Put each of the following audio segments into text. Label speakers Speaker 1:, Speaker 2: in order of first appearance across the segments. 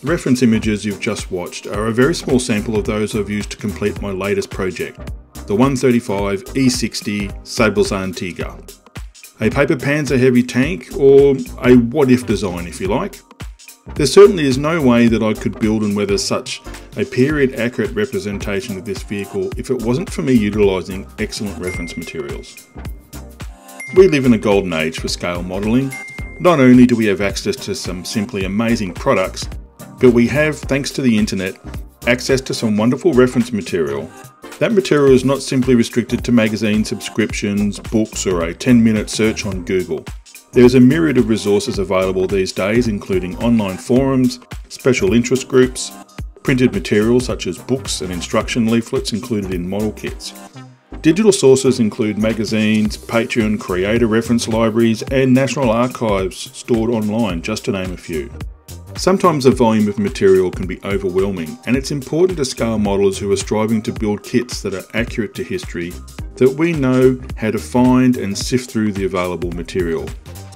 Speaker 1: reference images you've just watched are a very small sample of those I've used to complete my latest project, the 135 E60 Säbelzahn Tiger. A paper Panzer heavy tank, or a what-if design if you like. There certainly is no way that I could build and weather such a period-accurate representation of this vehicle if it wasn't for me utilising excellent reference materials. We live in a golden age for scale modelling. Not only do we have access to some simply amazing products, but we have, thanks to the internet, access to some wonderful reference material. That material is not simply restricted to magazine subscriptions, books, or a 10-minute search on Google. There is a myriad of resources available these days, including online forums, special interest groups, printed material such as books and instruction leaflets included in model kits. Digital sources include magazines, Patreon creator reference libraries, and national archives stored online, just to name a few. Sometimes the volume of material can be overwhelming, and it's important to scale modelers who are striving to build kits that are accurate to history that we know how to find and sift through the available material.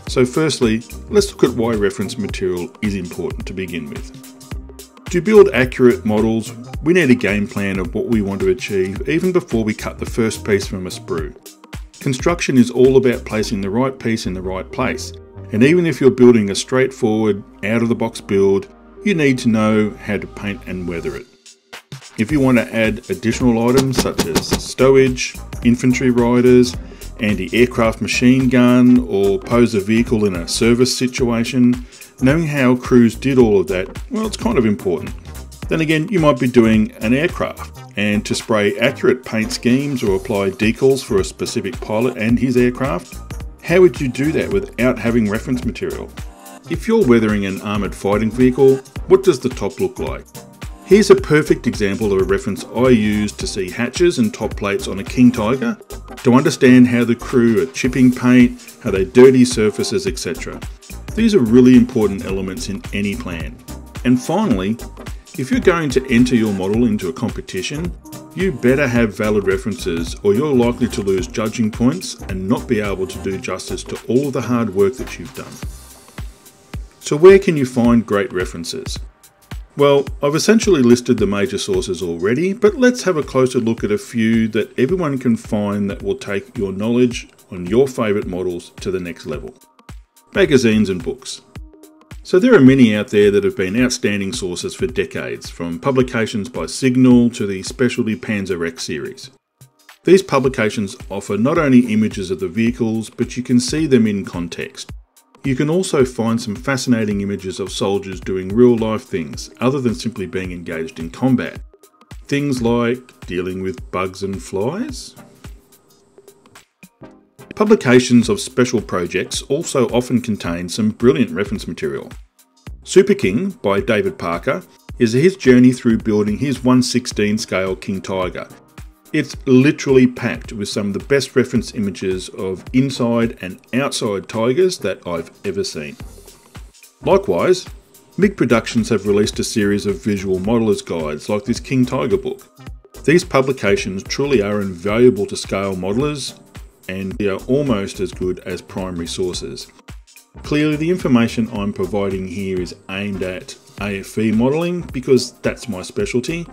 Speaker 1: So firstly, let's look at why reference material is important to begin with. To build accurate models, we need a game plan of what we want to achieve even before we cut the first piece from a sprue. Construction is all about placing the right piece in the right place, and even if you're building a straightforward, out-of-the-box build, you need to know how to paint and weather it. If you want to add additional items such as stowage, infantry riders, anti-aircraft machine gun, or pose a vehicle in a service situation, knowing how crews did all of that, well, it's kind of important. Then again, you might be doing an aircraft, and to spray accurate paint schemes or apply decals for a specific pilot and his aircraft, how would you do that without having reference material? If you're weathering an armoured fighting vehicle, what does the top look like? Here's a perfect example of a reference I used to see hatches and top plates on a King Tiger, to understand how the crew are chipping paint, how they dirty surfaces, etc. These are really important elements in any plan. And finally, if you're going to enter your model into a competition, you better have valid references or you're likely to lose judging points and not be able to do justice to all of the hard work that you've done. So where can you find great references? Well, I've essentially listed the major sources already, but let's have a closer look at a few that everyone can find that will take your knowledge on your favourite models to the next level. Magazines and books. So there are many out there that have been outstanding sources for decades, from publications by Signal to the specialty Panzerwrecks series. These publications offer not only images of the vehicles, but you can see them in context. You can also find some fascinating images of soldiers doing real-life things, other than simply being engaged in combat. Things like dealing with bugs and flies. Publications of special projects also often contain some brilliant reference material. Superking by David Parker is his journey through building his 1/16 scale King Tiger. It's literally packed with some of the best reference images of inside and outside Tigers that I've ever seen. Likewise, MiG Productions have released a series of visual modelers guides like this King Tiger book. These publications truly are invaluable to scale modelers, and they are almost as good as primary sources. Clearly the information I'm providing here is aimed at AFV modelling because that's my specialty,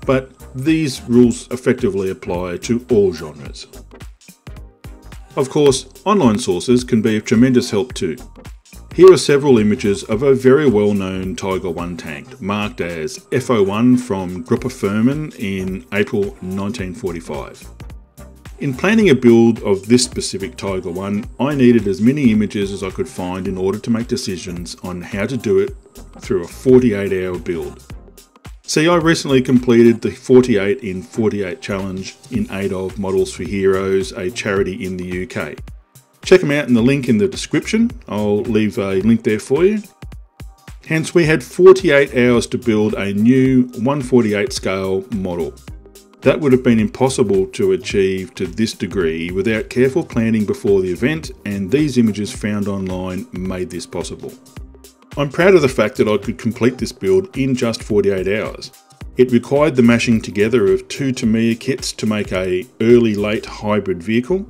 Speaker 1: but these rules effectively apply to all genres. Of course, online sources can be of tremendous help too. Here are several images of a very well-known Tiger 1 tank, marked as FO1 from Gruppe Firmen in April 1945. In planning a build of this specific Tiger 1, I needed as many images as I could find in order to make decisions on how to do it through a 48-hour build. See, I recently completed the 48 in 48 challenge in aid of Models for Heroes, a charity in the UK. Check them out in the link in the description. I'll leave a link there for you. Hence, we had 48 hours to build a new 1/48 scale model. That would have been impossible to achieve to this degree without careful planning before the event, and these images found online made this possible. I'm proud of the fact that I could complete this build in just 48 hours. It required the mashing together of two Tamiya kits to make a early-late hybrid vehicle.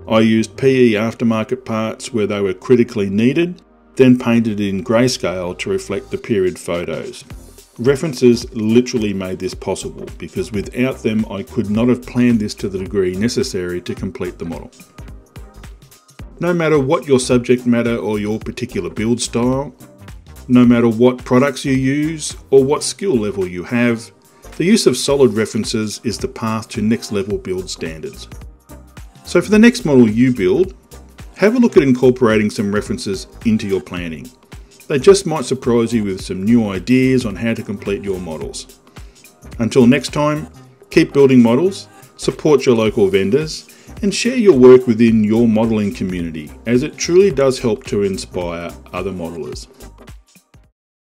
Speaker 1: I used PE aftermarket parts where they were critically needed, then painted in grayscale to reflect the period photos. References literally made this possible, because without them I could not have planned this to the degree necessary to complete the model. No matter what your subject matter or your particular build style, no matter what products you use or what skill level you have, the use of solid references is the path to next level build standards. So for the next model you build, have a look at incorporating some references into your planning. They just might surprise you with some new ideas on how to complete your models. Until next time, keep building models, support your local vendors, and share your work within your modelling community, as it truly does help to inspire other modelers.